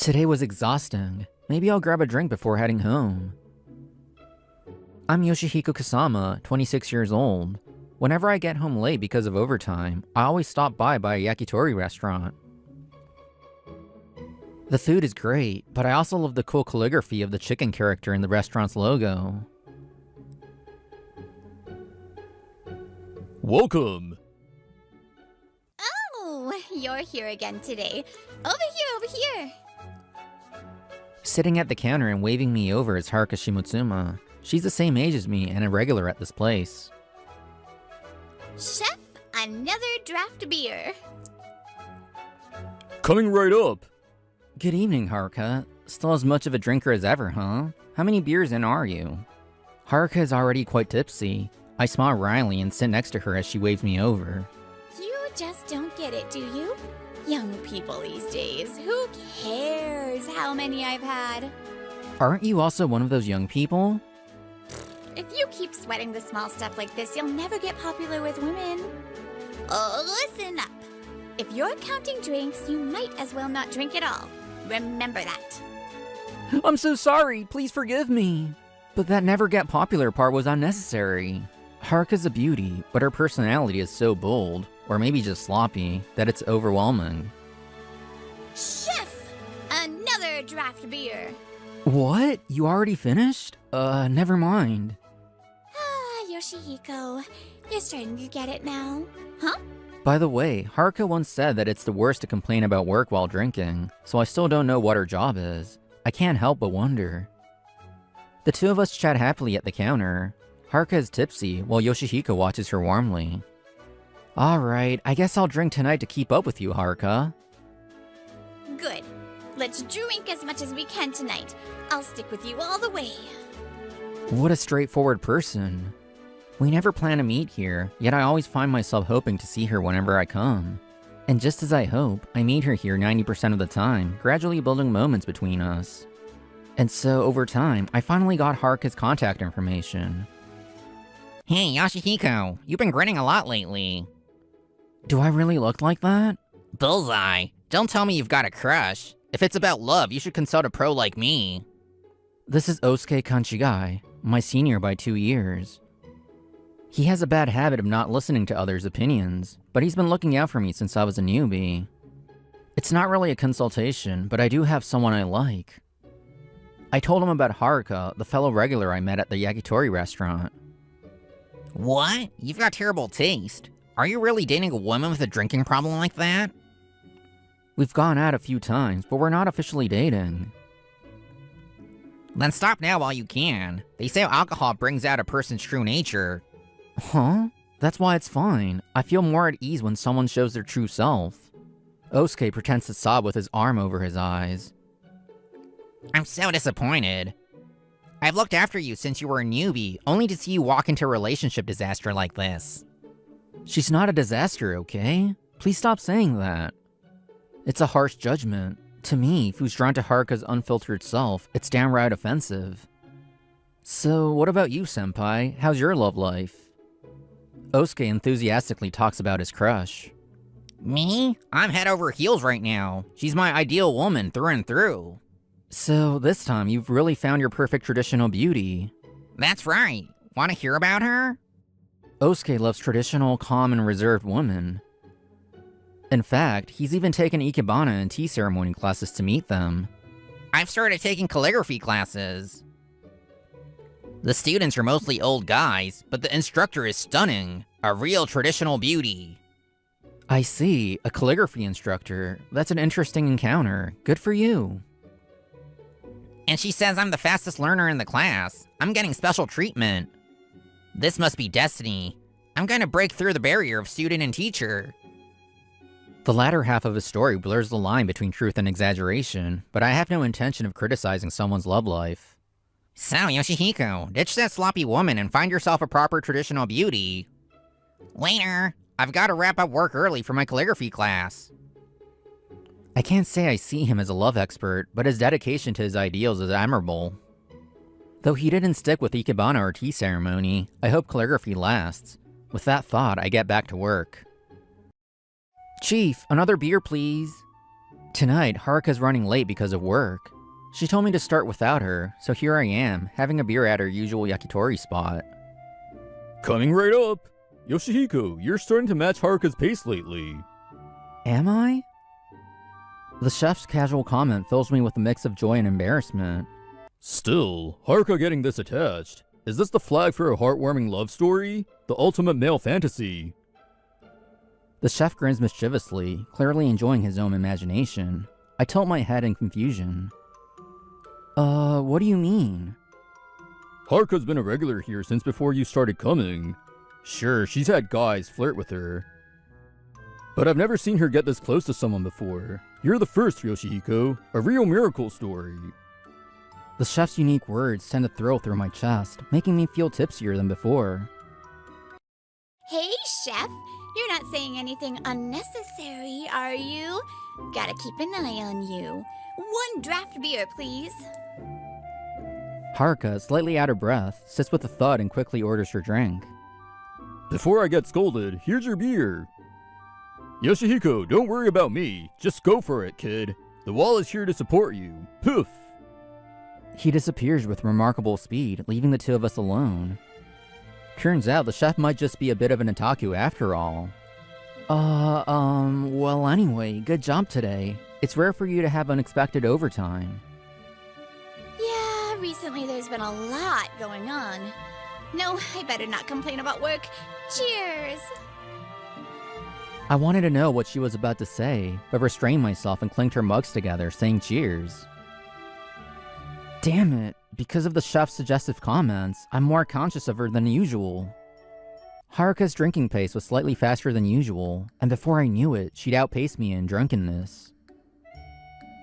Today was exhausting. Maybe I'll grab a drink before heading home. I'm Yoshihiko Kasama, 26 years old. Whenever I get home late because of overtime, I always stop by a yakitori restaurant. The food is great, but I also love the cool calligraphy of the chicken character in the restaurant's logo. Welcome! Oh, you're here again today. Over here! Sitting at the counter and waving me over is Haruka Shimutsuma. She's the same age as me and a regular at this place. Chef, another draft beer. Coming right up! Good evening, Haruka. Still as much of a drinker as ever, huh? How many beers in are you? Haruka is already quite tipsy. I smile wryly and sit next to her as she waves me over. You just don't get it, do you? Young people these days, who cares how many I've had? Aren't you also one of those young people? If you keep sweating the small stuff like this, you'll never get popular with women. Oh, listen up. If you're counting drinks, you might as well not drink at all. Remember that. I'm so sorry, please forgive me. But that never get popular part was unnecessary. Haruka's a beauty, but her personality is so bold, or maybe just sloppy, that it's overwhelming. Chef, another draft beer. What? You already finished? Never mind. Yoshihiko, you're starting to get it now. Huh? By the way, Haruka once said that it's the worst to complain about work while drinking, so I still don't know what her job is. I can't help but wonder. The two of us chat happily at the counter. Haruka is tipsy, while Yoshihiko watches her warmly. Alright, I guess I'll drink tonight to keep up with you, Haruka. Good. Let's drink as much as we can tonight. I'll stick with you all the way. What a straightforward person. We never plan to meet here, yet I always find myself hoping to see her whenever I come. And just as I hope, I meet her here 90% of the time, gradually building moments between us. And so, over time, I finally got Haruka's contact information. Hey, Yoshihiko, you've been grinning a lot lately. Do I really look like that? Bullseye. Don't tell me you've got a crush. If it's about love, you should consult a pro like me. This is Osuke Kanchigai, my senior by 2 years. He has a bad habit of not listening to others' opinions, but he's been looking out for me since I was a newbie. It's not really a consultation, but I do have someone I like. I told him about Haruka, the fellow regular I met at the yakitori restaurant. What? You've got terrible taste. Are you really dating a woman with a drinking problem like that? We've gone out a few times, but we're not officially dating. Then stop now while you can. They say alcohol brings out a person's true nature. Huh? That's why it's fine. I feel more at ease when someone shows their true self. Osuke pretends to sob with his arm over his eyes. I'm so disappointed. I've looked after you since you were a newbie, only to see you walk into a relationship disaster like this. She's not a disaster, okay? Please stop saying that. It's a harsh judgment. To me, who's drawn to Haruka's unfiltered self, it's downright offensive. So, what about you, senpai? How's your love life? Osuke enthusiastically talks about his crush. Me? I'm head over heels right now. She's my ideal woman through and through. So, this time you've really found your perfect traditional beauty. That's right. Want to hear about her? Osuke loves traditional, calm, and reserved women. In fact, he's even taken ikebana and tea ceremony classes to meet them. I've started taking calligraphy classes. The students are mostly old guys, but the instructor is stunning. A real traditional beauty. I see, a calligraphy instructor. That's an interesting encounter. Good for you. And she says I'm the fastest learner in the class. I'm getting special treatment. This must be destiny. I'm gonna break through the barrier of student and teacher. The latter half of his story blurs the line between truth and exaggeration, but I have no intention of criticizing someone's love life. So, Yoshihiko, ditch that sloppy woman and find yourself a proper traditional beauty. Later. I've got to wrap up work early for my calligraphy class. I can't say I see him as a love expert, but his dedication to his ideals is admirable. Though he didn't stick with ikebana or tea ceremony, I hope calligraphy lasts. With that thought, I get back to work. Chief, another beer, please. Tonight, Haruka's running late because of work. She told me to start without her, so here I am, having a beer at her usual yakitori spot. Coming right up! Yoshihiko, you're starting to match Haruka's pace lately. Am I? The chef's casual comment fills me with a mix of joy and embarrassment. Still, Haruka getting this attached. Is this the flag for a heartwarming love story? The ultimate male fantasy? The chef grins mischievously, clearly enjoying his own imagination. I tilt my head in confusion. What do you mean? Haruka's been a regular here since before you started coming. Sure, she's had guys flirt with her. But I've never seen her get this close to someone before. You're the first, Yoshihiko. A real miracle story. The chef's unique words send a thrill through my chest, making me feel tipsier than before. Hey, Chef. You're not saying anything unnecessary, are you? Gotta keep an eye on you. 1 draft beer, please. Haruka, slightly out of breath, sits with a thud and quickly orders her drink. Before I get scolded, here's your beer. Yoshihiko, don't worry about me. Just go for it, kid. The wall is here to support you. Poof! He disappears with remarkable speed, leaving the two of us alone. Turns out the chef might just be a bit of an otaku after all. Well anyway, good job today. It's rare for you to have unexpected overtime. Yeah, recently there's been a lot going on. No, I better not complain about work. Cheers! I wanted to know what she was about to say, but restrained myself and clinked her mugs together, saying cheers. Damn it, because of the chef's suggestive comments, I'm more conscious of her than usual. Haruka's drinking pace was slightly faster than usual, and before I knew it, she'd outpaced me in drunkenness.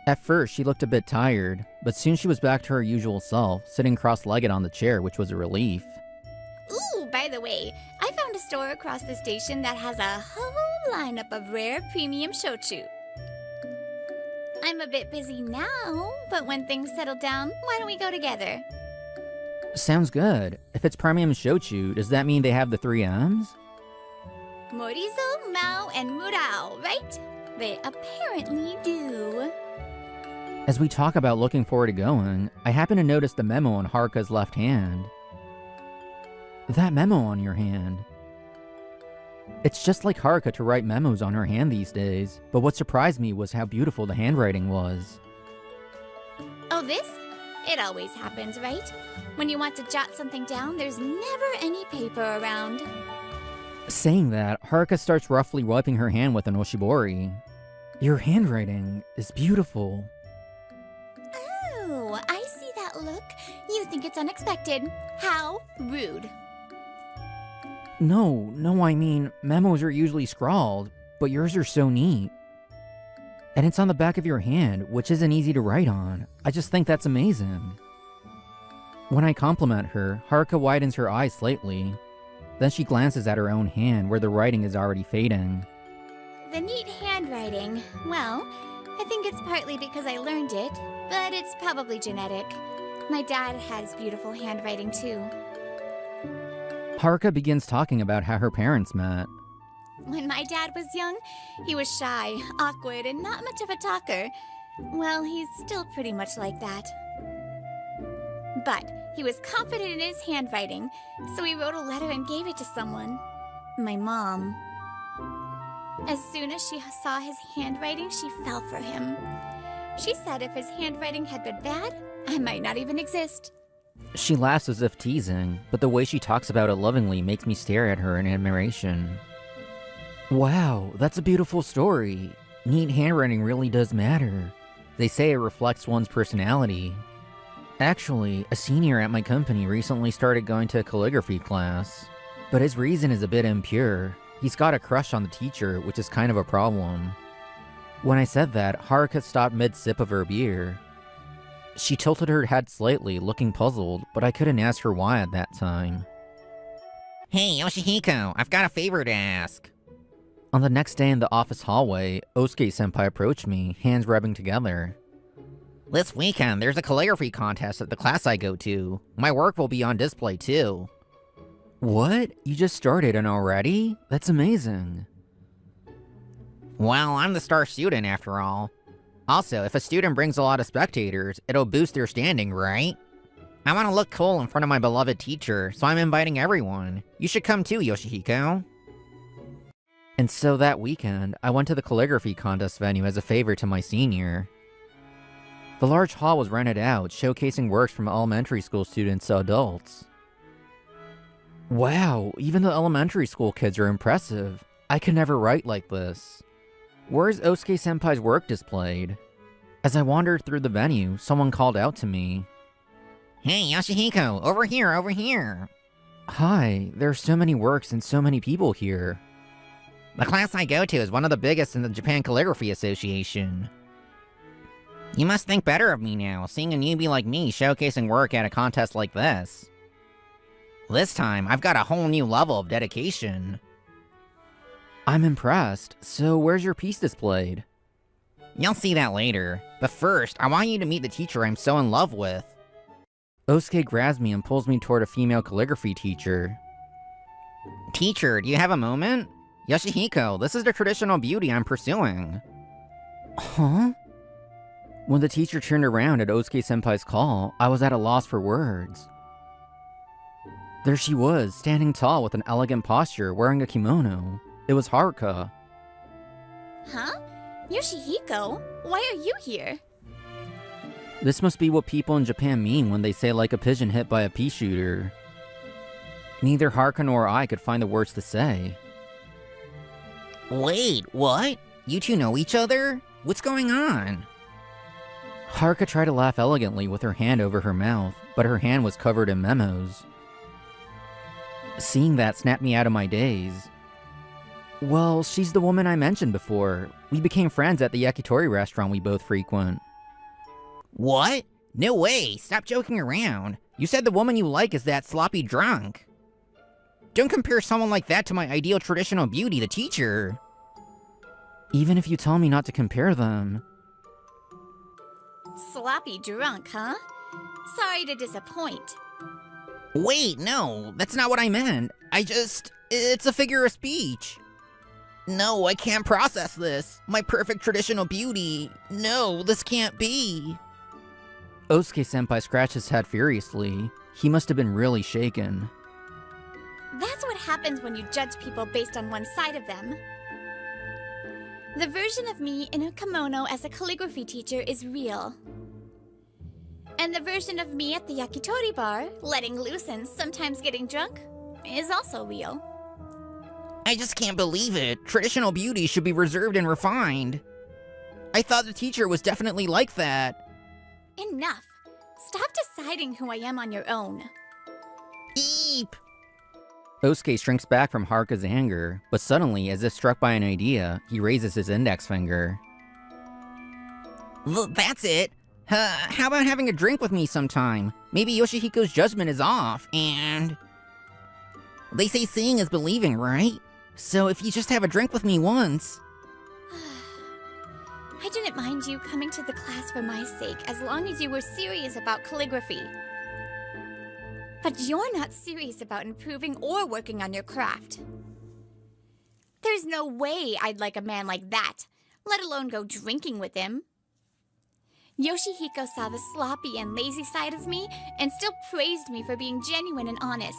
At first, she looked a bit tired, but soon she was back to her usual self, sitting cross-legged on the chair, which was a relief. Ooh, by the way, I found a store across the station that has a whole lineup of rare premium shochu. I'm a bit busy now, but when things settle down, why don't we go together? Sounds good. If it's premium shochu, does that mean they have the 3 M's? Morizo, Mao, and Murao, right? They apparently do. As we talk about looking forward to going, I happen to notice the memo on Haruka's left hand. That memo on your hand. It's just like Haruka to write memos on her hand these days, but what surprised me was how beautiful the handwriting was. Oh, this? It always happens, right? When you want to jot something down, there's never any paper around. Saying that, Haruka starts roughly wiping her hand with an oshibori. Your handwriting is beautiful. Oh, I see that look. You think it's unexpected. How rude. No, I mean, memos are usually scrawled, but yours are so neat. And it's on the back of your hand, which isn't easy to write on. I just think that's amazing. When I compliment her, Haruka widens her eyes slightly. Then she glances at her own hand, where the writing is already fading. The neat handwriting. Well, I think it's partly because I learned it, but it's probably genetic. My dad has beautiful handwriting too. Haruka begins talking about how her parents met. When my dad was young, he was shy, awkward, and not much of a talker. Well, he's still pretty much like that. But he was confident in his handwriting, so he wrote a letter and gave it to someone. My mom. As soon as she saw his handwriting, she fell for him. She said if his handwriting had been bad, I might not even exist. She laughs as if teasing, but the way she talks about it lovingly makes me stare at her in admiration. Wow, that's a beautiful story. Neat handwriting really does matter. They say it reflects one's personality. Actually, a senior at my company recently started going to a calligraphy class, but his reason is a bit impure. He's got a crush on the teacher, which is kind of a problem. When I said that, Haruka stopped mid-sip of her beer. She tilted her head slightly, looking puzzled, but I couldn't ask her why at that time. Hey, Yoshihiko, I've got a favor to ask. On the next day in the office hallway, Osuke-senpai approached me, hands rubbing together. This weekend, there's a calligraphy contest at the class I go to. My work will be on display too. What? You just started and already? That's amazing. Well, I'm the star student after all. Also, if a student brings a lot of spectators, it'll boost their standing, right? I want to look cool in front of my beloved teacher, so I'm inviting everyone. You should come too, Yoshihiko. And so that weekend, I went to the calligraphy contest venue as a favor to my senior. The large hall was rented out, showcasing works from elementary school students to adults. Wow, even the elementary school kids are impressive. I could never write like this. Where's Osuke-senpai's work displayed? As I wandered through the venue, someone called out to me. Hey, Yoshihiko, over here, over here. Hi, there are so many works and so many people here. The class I go to is one of the biggest in the Japan Calligraphy Association. You must think better of me now, seeing a newbie like me showcasing work at a contest like this. This time, I've got a whole new level of dedication. I'm impressed. So where's your piece displayed? You'll see that later. But first, I want you to meet the teacher I'm so in love with. Osuke grabs me and pulls me toward a female calligraphy teacher. Teacher, do you have a moment? Yoshihiko, this is the traditional beauty I'm pursuing. Huh? When the teacher turned around at Osuke-senpai's call, I was at a loss for words. There she was, standing tall with an elegant posture, wearing a kimono. It was Haruka. Huh? Yoshihiko? Why are you here? This must be what people in Japan mean when they say like a pigeon hit by a pea shooter. Neither Haruka nor I could find the words to say. Wait, what? You two know each other? What's going on? Haruka tried to laugh elegantly with her hand over her mouth, but her hand was covered in memos. Seeing that snapped me out of my daze. Well, she's the woman I mentioned before. We became friends at the yakitori restaurant we both frequent. What? No way, stop joking around. You said the woman you like is that sloppy drunk. Don't compare someone like that to my ideal traditional beauty, the teacher. Even if you tell me not to compare them. Sloppy drunk, huh? Sorry to disappoint. Wait, no, that's not what I meant. It's a figure of speech. No, I can't process this. My perfect traditional beauty. No, this can't be. Osuke-senpai scratched his head furiously. He must have been really shaken. That's what happens when you judge people based on one side of them. The version of me in a kimono as a calligraphy teacher is real. And the version of me at the yakitori bar, letting loose and sometimes getting drunk, is also real. I just can't believe it. Traditional beauty should be reserved and refined. I thought the teacher was definitely like that. Enough. Stop deciding who I am on your own. Eep. Osuke shrinks back from Haruka's anger, but suddenly, as if struck by an idea, he raises his index finger. That's it. How about having a drink with me sometime? Maybe Yoshihiko's judgment is off, and... They say seeing is believing, right? So if you just have a drink with me once... I didn't mind you coming to the class for my sake as long as you were serious about calligraphy. But you're not serious about improving or working on your craft. There's no way I'd like a man like that, let alone go drinking with him. Yoshihiko saw the sloppy and lazy side of me and still praised me for being genuine and honest.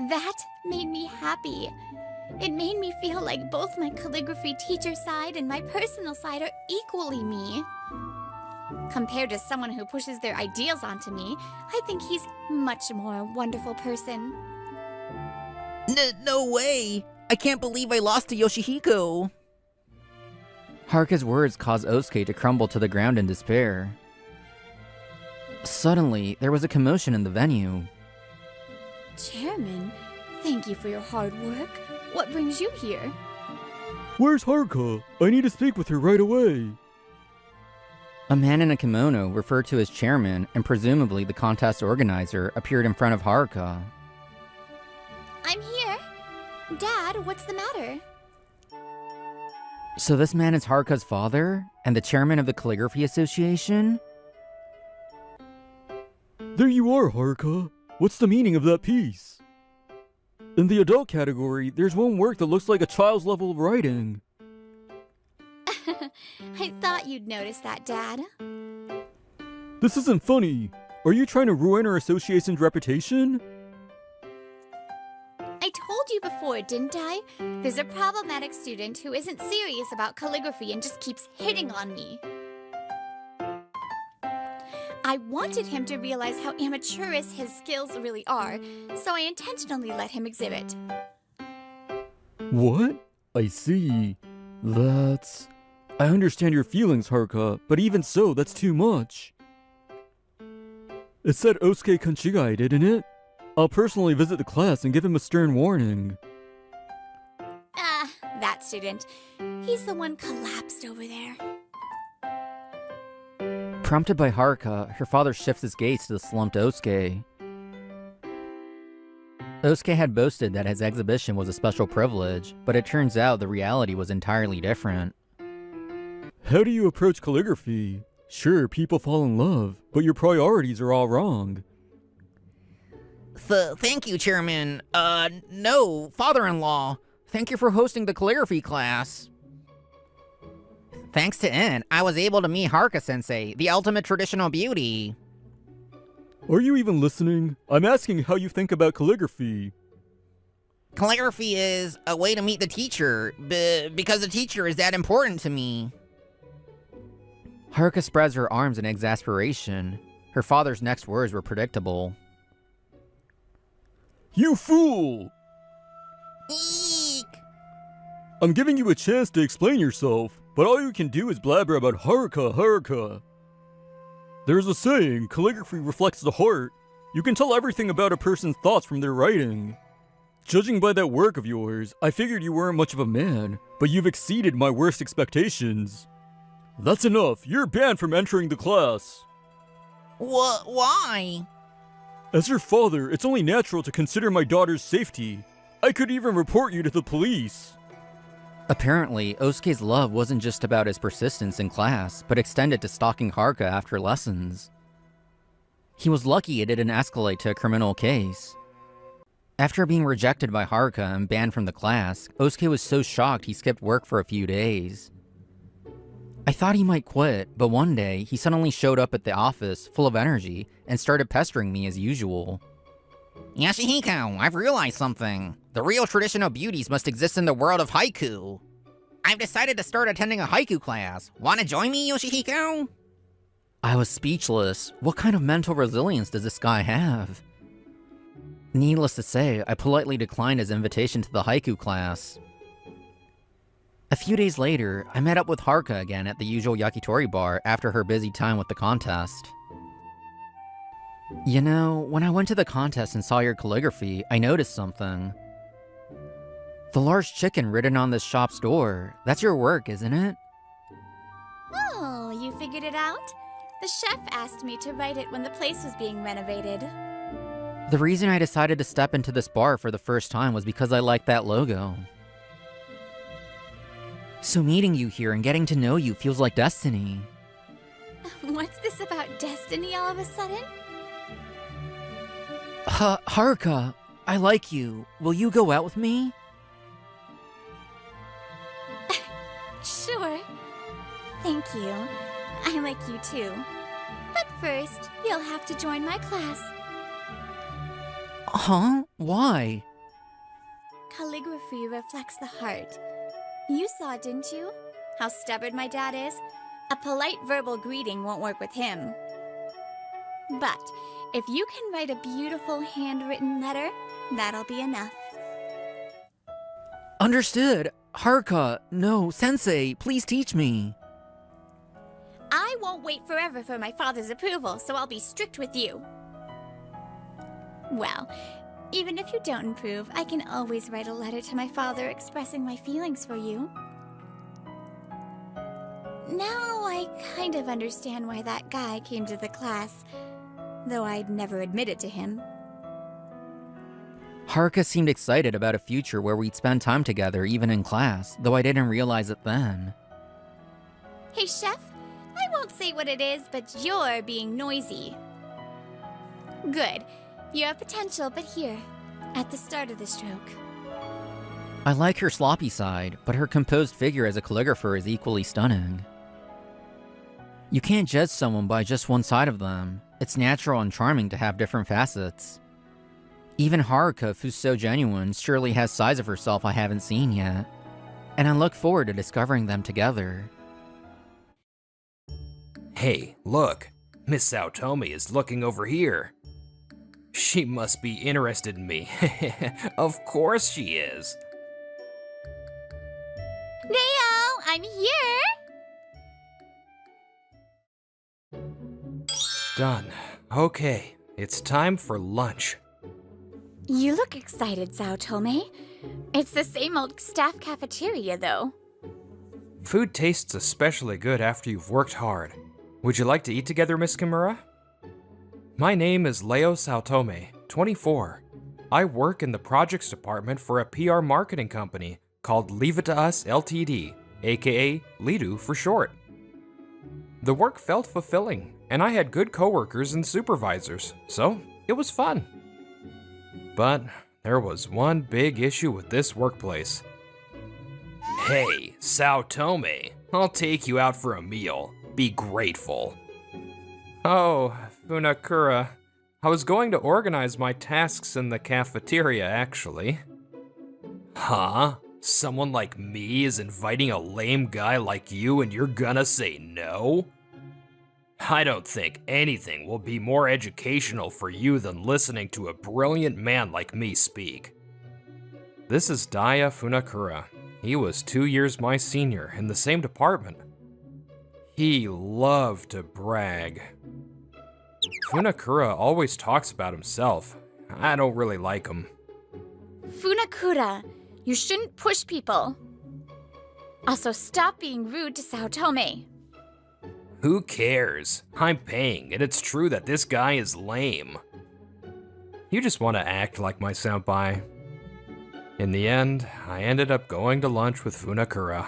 That made me happy. It made me feel like both my calligraphy teacher side and my personal side are equally me. Compared to someone who pushes their ideals onto me, I think he's much more a wonderful person. No way! I can't believe I lost to Yoshihiko! Haruka's words caused Osuke to crumble to the ground in despair. Suddenly, there was a commotion in the venue. Chairman, thank you for your hard work. What brings you here? Where's Haruka? I need to speak with her right away. A man in a kimono, referred to as chairman and presumably the contest organizer, appeared in front of Haruka. I'm here. Dad, what's the matter? So this man is Haruka's father? And the chairman of the Calligraphy Association? There you are, Haruka. What's the meaning of that piece? In the adult category, there's one work that looks like a child's level of writing. I thought you'd notice that, Dad. This isn't funny. Are you trying to ruin our association's reputation? I told you before, didn't I? There's a problematic student who isn't serious about calligraphy and just keeps hitting on me. I wanted him to realize how amateurish his skills really are, so I intentionally let him exhibit. What? I see. I understand your feelings, Haruka, but even so, that's too much. It said Osuke Kanchigai, didn't it? I'll personally visit the class and give him a stern warning. Ah, that student. He's the one collapsed over there. Prompted by Haruka, her father shifts his gaze to the slumped Osuke. Osuke had boasted that his exhibition was a special privilege, but it turns out the reality was entirely different. How do you approach calligraphy? Sure, people fall in love, but your priorities are all wrong. Thank you, Chairman. No, father-in-law. Thank you for hosting the calligraphy class. Thanks to N, I was able to meet Haruka-sensei, the ultimate traditional beauty. Are you even listening? I'm asking how you think about calligraphy. Calligraphy is a way to meet the teacher, because the teacher is that important to me. Haruka spreads her arms in exasperation. Her father's next words were predictable. You fool! Eek! I'm giving you a chance to explain yourself, but all you can do is blabber about Haruka. There's a saying, calligraphy reflects the heart. You can tell everything about a person's thoughts from their writing. Judging by that work of yours, I figured you weren't much of a man, but you've exceeded my worst expectations. That's enough. You're banned from entering the class. Why? As your father, it's only natural to consider my daughter's safety. I could even report you to the police. Apparently, Osuke's love wasn't just about his persistence in class, but extended to stalking Haruka after lessons. He was lucky it didn't escalate to a criminal case. After being rejected by Haruka and banned from the class, Osuke was so shocked he skipped work for a few days. I thought he might quit, but one day, he suddenly showed up at the office, full of energy, and started pestering me as usual. Yoshihiko, I've realized something. The real traditional beauties must exist in the world of haiku. I've decided to start attending a haiku class. Wanna join me, Yoshihiko? I was speechless. What kind of mental resilience does this guy have? Needless to say, I politely declined his invitation to the haiku class. A few days later, I met up with Haruka again at the usual yakitori bar after her busy time with the contest. You know, when I went to the contest and saw your calligraphy, I noticed something. The large chicken written on this shop's door, that's your work, isn't it? Oh, you figured it out? The chef asked me to write it when the place was being renovated. The reason I decided to step into this bar for the first time was because I liked that logo. So meeting you here and getting to know you feels like destiny. What's this about destiny all of a sudden? Haruka, I like you. Will you go out with me? Sure. Thank you. I like you too. But first, you'll have to join my class. Huh? Why? Calligraphy reflects the heart. You saw, didn't you? How stubborn my dad is? A polite verbal greeting won't work with him. But if you can write a beautiful handwritten letter, that'll be enough. Understood. Haruka, no, sensei, please teach me. I won't wait forever for my father's approval, so I'll be strict with you. Well, even if you don't improve, I can always write a letter to my father expressing my feelings for you. Now I kind of understand why that guy came to the class, though I'd never admit it to him. Haruka seemed excited about a future where we'd spend time together even in class, though I didn't realize it then. Hey, Chef, I won't say what it is, but you're being noisy. Good. You have potential, but here, at the start of the stroke. I like her sloppy side, but her composed figure as a calligrapher is equally stunning. You can't judge someone by just one side of them. It's natural and charming to have different facets. Even Haruka, who's so genuine, surely has sides of herself I haven't seen yet. And I look forward to discovering them together. Hey, look. Miss Saotome is looking over here. She must be interested in me. Of course she is. Leo, I'm here! Done. Okay, it's time for lunch. You look excited, Saotome. It's the same old staff cafeteria, though. Food tastes especially good after you've worked hard. Would you like to eat together, Miss Kimura? My name is Leo Saotome, 24. I work in the projects department for a PR marketing company called Leave It To Us Ltd, aka Lidu for short. The work felt fulfilling, and I had good coworkers and supervisors, so it was fun. But there was one big issue with this workplace. Hey, Saotome, I'll take you out for a meal. Be grateful. Oh, Funakura. I was going to organize my tasks in the cafeteria, actually. Huh? Someone like me is inviting a lame guy like you and you're gonna say no? I don't think anything will be more educational for you than listening to a brilliant man like me speak. This is Daya Funakura. He was 2 years my senior in the same department. He loved to brag. Funakura always talks about himself. I don't really like him. Funakura, you shouldn't push people. Also, stop being rude to Saotome. Who cares? I'm paying, and it's true that this guy is lame. You just want to act like my senpai. In the end, I ended up going to lunch with Funakura.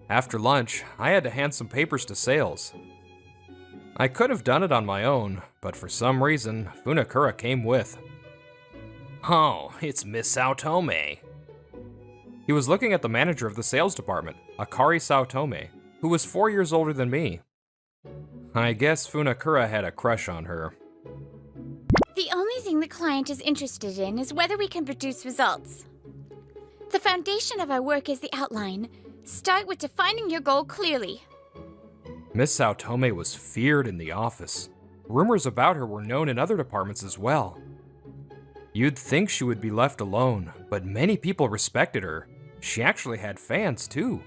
After lunch, I had to hand some papers to sales. I could have done it on my own, but for some reason, Funakura came with. Oh, it's Miss Saotome. He was looking at the manager of the sales department, Akari Saotome, who was 4 years older than me. I guess Funakura had a crush on her. The only thing the client is interested in is whether we can produce results. The foundation of our work is the outline. Start with defining your goal clearly. Miss Saotome was feared in the office. Rumors about her were known in other departments as well. You'd think she would be left alone, but many people respected her. She actually had fans, too.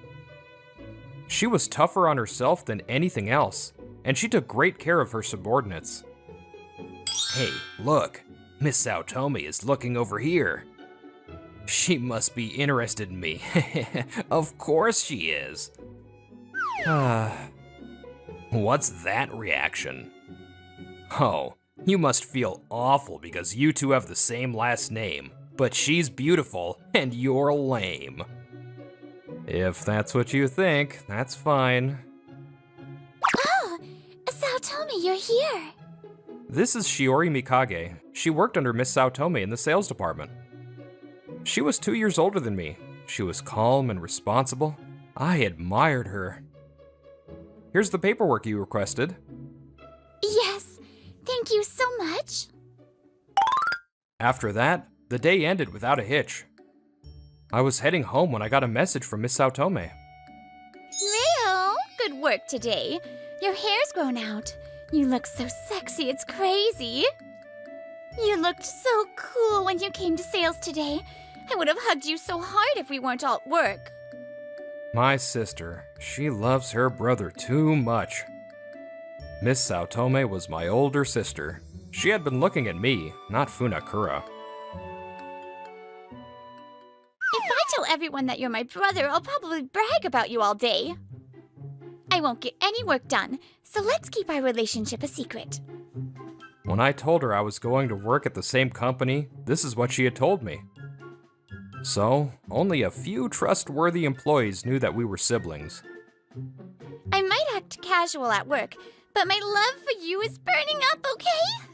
She was tougher on herself than anything else, and she took great care of her subordinates. Hey, look, Miss Saotome is looking over here. She must be interested in me. Of course she is. What's that reaction? Oh, you must feel awful because you two have the same last name, but she's beautiful and you're lame. If that's what you think, that's fine. Oh, Saotome, you're here. This is Shiori Mikage. She worked under Miss Saotome in the sales department. She was 2 years older than me. She was calm and responsible. I admired her. Here's the paperwork you requested. Yes, thank you so much. After that, the day ended without a hitch. I was heading home when I got a message from Miss Saotome. Leo, good work today. Your hair's grown out. You look so sexy, it's crazy. You looked so cool when you came to sales today. I would have hugged you so hard if we weren't all at work. My sister, she loves her brother too much. Miss Saotome was my older sister. She had been looking at me, not Funakura. If I tell everyone that you're my brother, I'll probably brag about you all day. I won't get any work done, so let's keep our relationship a secret. When I told her I was going to work at the same company, this is what she had told me. So, only a few trustworthy employees knew that we were siblings. I might act casual at work, but my love for you is burning up, okay?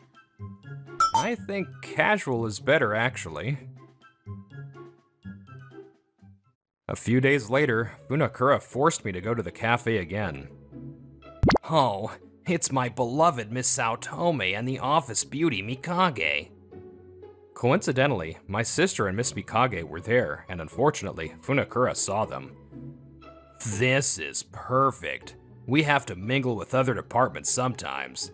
I think casual is better, actually. A few days later, Funakura forced me to go to the cafe again. Oh, it's my beloved Miss Saotome and the office beauty Mikage. Coincidentally, my sister and Miss Mikage were there, and unfortunately, Funakura saw them. This is perfect. We have to mingle with other departments sometimes.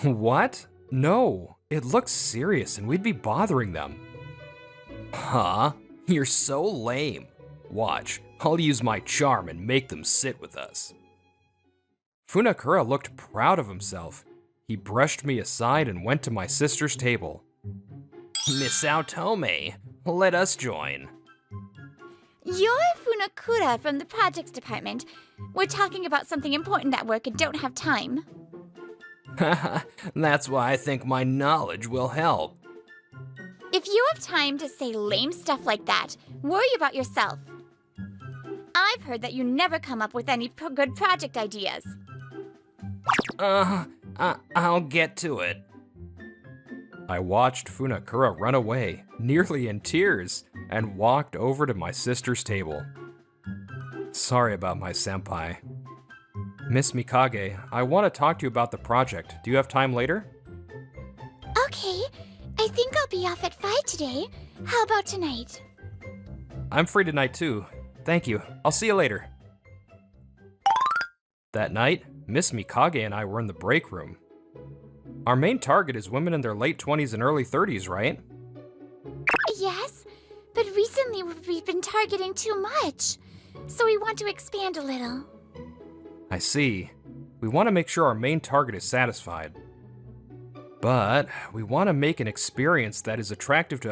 What? No, it looks serious and we'd be bothering them. Huh? You're so lame. Watch, I'll use my charm and make them sit with us. Funakura looked proud of himself. He brushed me aside and went to my sister's table. Miss Saotome, let us join. You're Funakura from the projects department. We're talking about something important at work and don't have time. That's why I think my knowledge will help. If you have time to say lame stuff like that, worry about yourself. I've heard that you never come up with any good project ideas. I'll get to it. I watched Funakura run away, nearly in tears, and walked over to my sister's table. Sorry about my senpai. Miss Mikage, I want to talk to you about the project. Do you have time later? Okay, I think I'll be off at 5 today. How about tonight? I'm free tonight too. Thank you. I'll see you later. That night, Miss Mikage and I were in the break room. Our main target is women in their late 20s and early 30s, right? Yes, but recently we've been targeting too much, so we want to expand a little. I see. We want to make sure our main target is satisfied. But we want to make an experience that is attractive to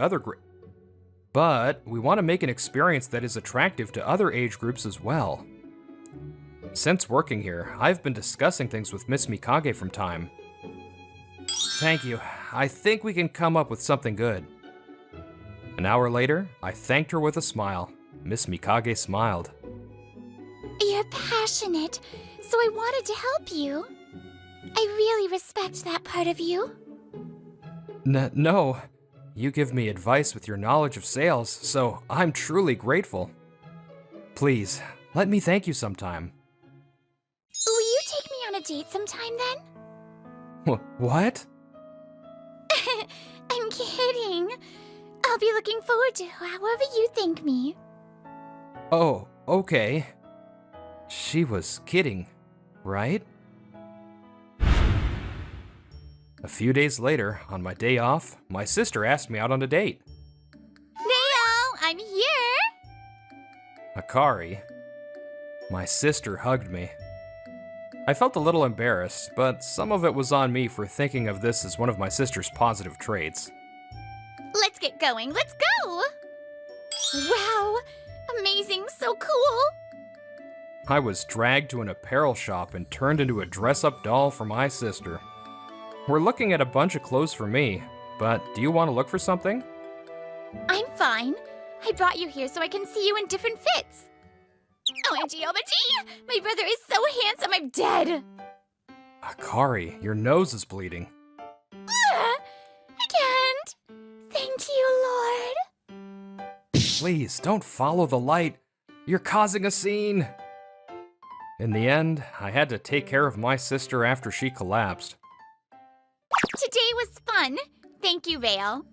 other age groups as well. Since working here, I've been discussing things with Miss Mikage from time. Thank you. I think we can come up with something good. An hour later, I thanked her with a smile. Miss Mikage smiled. You're passionate, so I wanted to help you. I really respect that part of you. No. You give me advice with your knowledge of sales, so I'm truly grateful. Please, let me thank you sometime. Will you take me on a date sometime then? What? I'm kidding. I'll be looking forward to however you thank me. Oh, okay. She was kidding, right? A few days later, on my day off, my sister asked me out on a date. Neo, I'm here! Akari. My sister hugged me. I felt a little embarrassed, but some of it was on me for thinking of this as one of my sister's positive traits. Let's get going, let's go! Wow, amazing, so cool! I was dragged to an apparel shop and turned into a dress-up doll for my sister. We're looking at a bunch of clothes for me, but do you want to look for something? I'm fine. I brought you here so I can see you in different fits. OMG, my brother is so handsome, I'm dead! Akari, your nose is bleeding. I can't. Thank you, Lord. Please, don't follow the light. You're causing a scene. In the end, I had to take care of my sister after she collapsed. Today was fun. Thank you, Vale.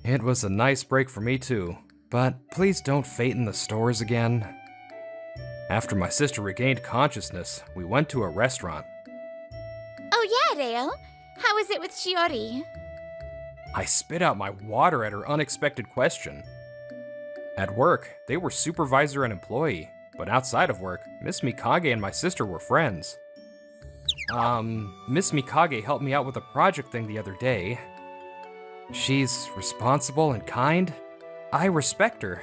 It was a nice break for me too, but please don't faint in the stores again. After my sister regained consciousness, we went to a restaurant. Oh yeah, Reo. How was it with Shiori? I spit out my water at her unexpected question. At work, they were supervisor and employee, but outside of work, Miss Mikage and my sister were friends. Miss Mikage helped me out with a project thing the other day. She's responsible and kind. I respect her.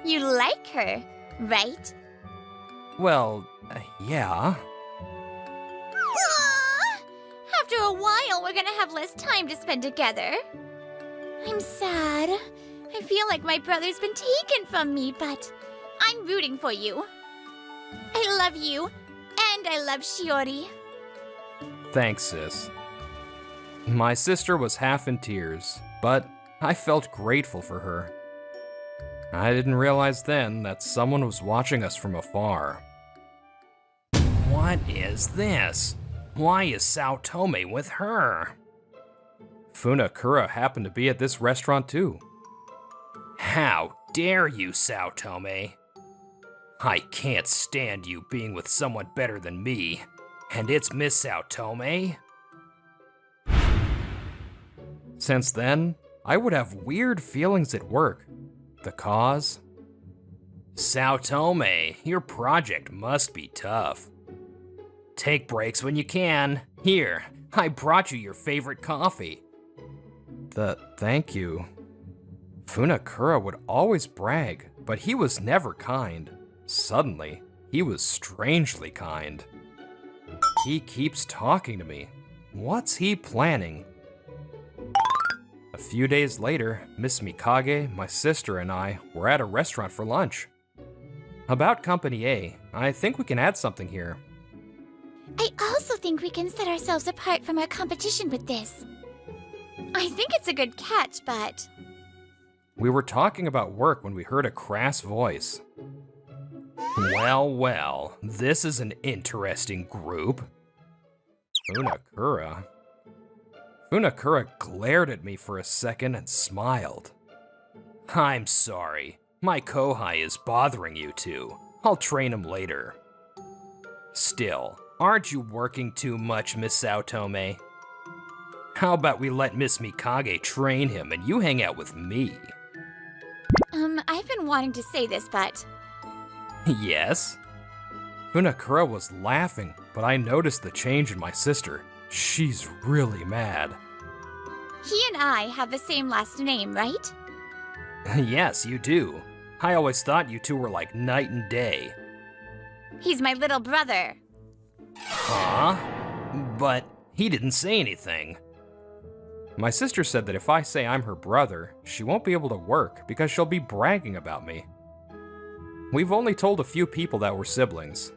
You like her, right? Well, yeah. Aww. After a while, we're gonna have less time to spend together. I'm sad. I feel like my brother's been taken from me, but I'm rooting for you. I love you, and I love Shiori. Thanks, sis. My sister was half in tears, but I felt grateful for her. I didn't realize then that someone was watching us from afar. What is this? Why is Saotome with her? Funakura happened to be at this restaurant too. How dare you, Saotome? I can't stand you being with someone better than me. And it's Miss Saotome? Since then, I would have weird feelings at work. The cause? Saotome, your project must be tough. Take breaks when you can. Here, I brought you your favorite coffee. Thank you. Funakura would always brag, but he was never kind. Suddenly, he was strangely kind. He keeps talking to me. What's he planning? A few days later, Miss Mikage, my sister, and I were at a restaurant for lunch. About Company A, I think we can add something here. I also think we can set ourselves apart from our competition with this. I think it's a good catch, but... We were talking about work when we heard a crass voice. Well, well, this is an interesting group. Funakura. Funakura glared at me for a second and smiled. I'm sorry. My kohai is bothering you two. I'll train him later. Still, aren't you working too much, Miss Saotome? How about we let Miss Mikage train him and you hang out with me? I've been wanting to say this, but... Yes? Funakura was laughing, but I noticed the change in my sister. She's really mad. He and I have the same last name, right? Yes, you do. I always thought you two were like night and day. He's my little brother. Huh? But he didn't say anything. My sister said that if I say I'm her brother, she won't be able to work because she'll be bragging about me. We've only told a few people that we're siblings.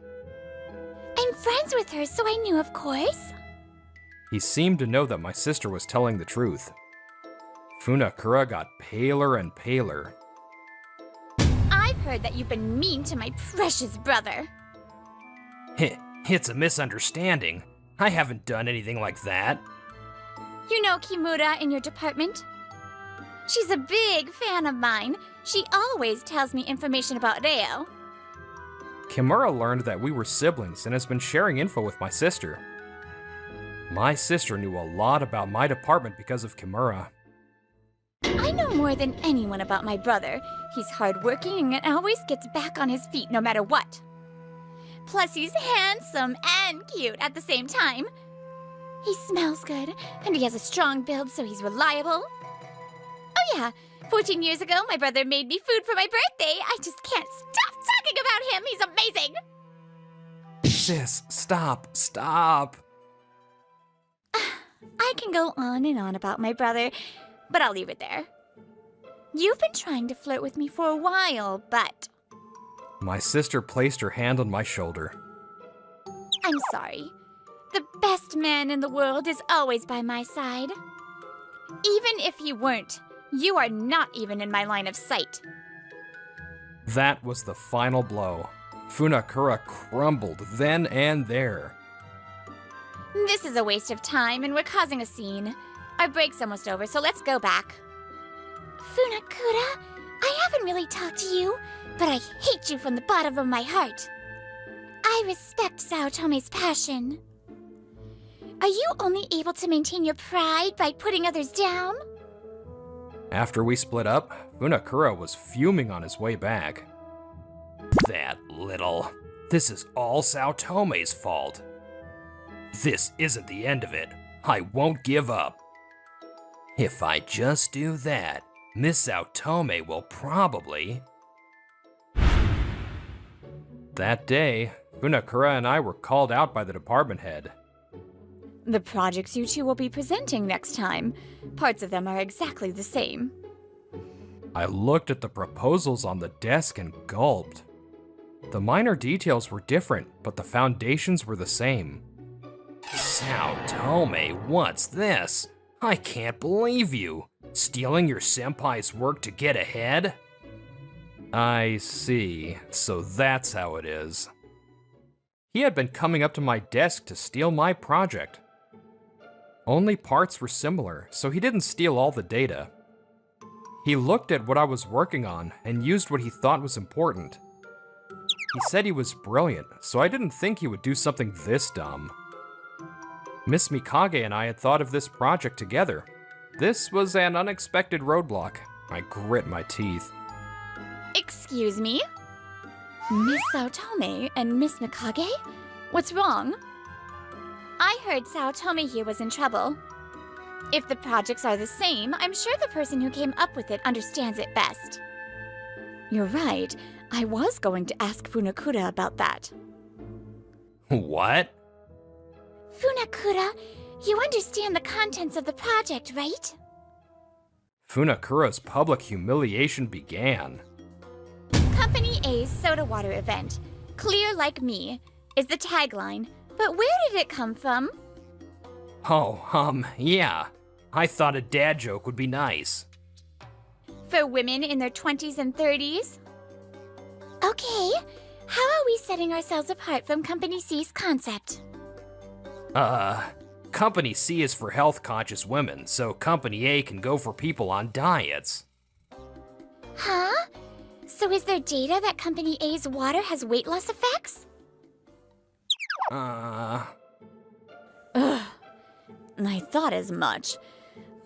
I'm friends with her, so I knew, of course. He seemed to know that my sister was telling the truth. Funakura got paler and paler. I've heard that you've been mean to my precious brother. It's a misunderstanding. I haven't done anything like that. You know Kimura in your department? She's a big fan of mine. She always tells me information about Reo. Kimura learned that we were siblings and has been sharing info with my sister. My sister knew a lot about my department because of Kimura. I know more than anyone about my brother. He's hardworking and always gets back on his feet no matter what. Plus, he's handsome and cute at the same time. He smells good, and he has a strong build, so he's reliable. Oh yeah, 14 years ago, my brother made me food for my birthday. I just can't stop talking about him. He's amazing. Sis, stop. I can go on and on about my brother, but I'll leave it there. You've been trying to flirt with me for a while, but... My sister placed her hand on my shoulder. I'm sorry. The best man in the world is always by my side. Even if he weren't, you are not even in my line of sight. That was the final blow. Funakura crumbled then and there. This is a waste of time, and we're causing a scene. Our break's almost over, so let's go back. Funakura, I haven't really talked to you, but I hate you from the bottom of my heart. I respect Saotome's passion. Are you only able to maintain your pride by putting others down? After we split up, Funakura was fuming on his way back. That little... This is all Saotome's fault. This isn't the end of it. I won't give up. If I just do that, Miss Saotome will probably... That day, Funakura and I were called out by the department head. The projects you two will be presenting next time. Parts of them are exactly the same. I looked at the proposals on the desk and gulped. The minor details were different, but the foundations were the same. Saotome, what's this? I can't believe you. Stealing your senpai's work to get ahead? I see. So that's how it is. He had been coming up to my desk to steal my project. Only parts were similar, so he didn't steal all the data. He looked at what I was working on and used what he thought was important. He said he was brilliant, so I didn't think he would do something this dumb. Miss Mikage and I had thought of this project together. This was an unexpected roadblock. I grit my teeth. Excuse me? Miss Saotome and Miss Mikage? What's wrong? I heard Saotome here was in trouble. If the projects are the same, I'm sure the person who came up with it understands it best. You're right. I was going to ask Funakura about that. What? Funakura, you understand the contents of the project, right? Funakura's public humiliation began. Company A's soda water event, Clear Like Me, is the tagline. But where did it come from? Oh, yeah. I thought a dad joke would be nice. For women in their 20s and 30s? Okay, how are we setting ourselves apart from Company C's concept? Company C is for health-conscious women, so Company A can go for people on diets. Huh? So is there data that Company A's water has weight loss effects? Ugh. I thought as much.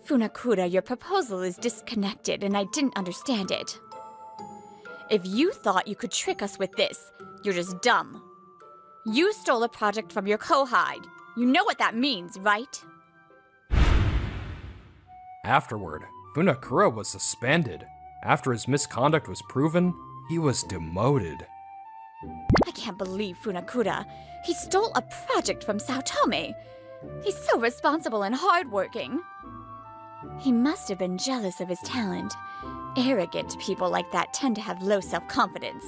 Funakura, your proposal is disconnected and I didn't understand it. If you thought you could trick us with this, you're just dumb. You stole a project from your co-hide. You know what that means, right? Afterward, Funakura was suspended. After his misconduct was proven, he was demoted. I can't believe Funakura. He stole a project from Saotome. He's so responsible and hardworking. He must have been jealous of his talent. Arrogant people like that tend to have low self-confidence.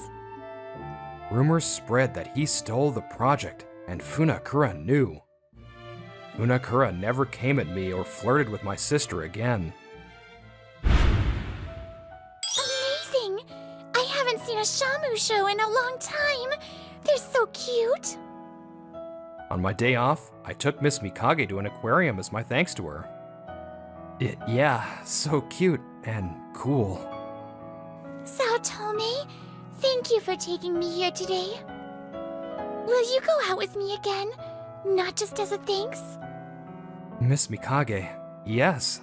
Rumors spread that he stole the project, and Funakura knew. Funakura never came at me or flirted with my sister again. Amazing! I haven't seen a Shamu show in a long time. They're so cute. On my day off, I took Miss Mikage to an aquarium as my thanks to her. Yeah, so cute and cool. Saotome, thank you for taking me here today. Will you go out with me again? Not just as a thanks? Miss Mikage, yes.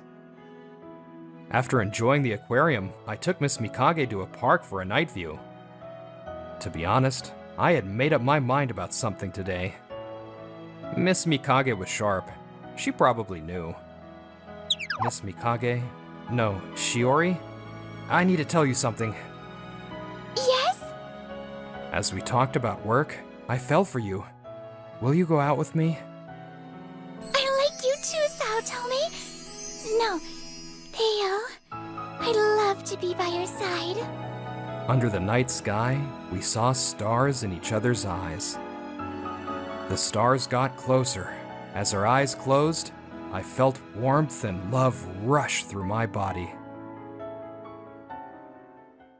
After enjoying the aquarium, I took Miss Mikage to a park for a night view. To be honest, I had made up my mind about something today. Miss Mikage was sharp. She probably knew. Miss Mikage? No, Shiori? I need to tell you something. Yes? As we talked about work, I fell for you. Will you go out with me? I like you too, Saotome. No, Theo. I'd love to be by your side. Under the night sky, we saw stars in each other's eyes. The stars got closer. As our eyes closed, I felt warmth and love rush through my body.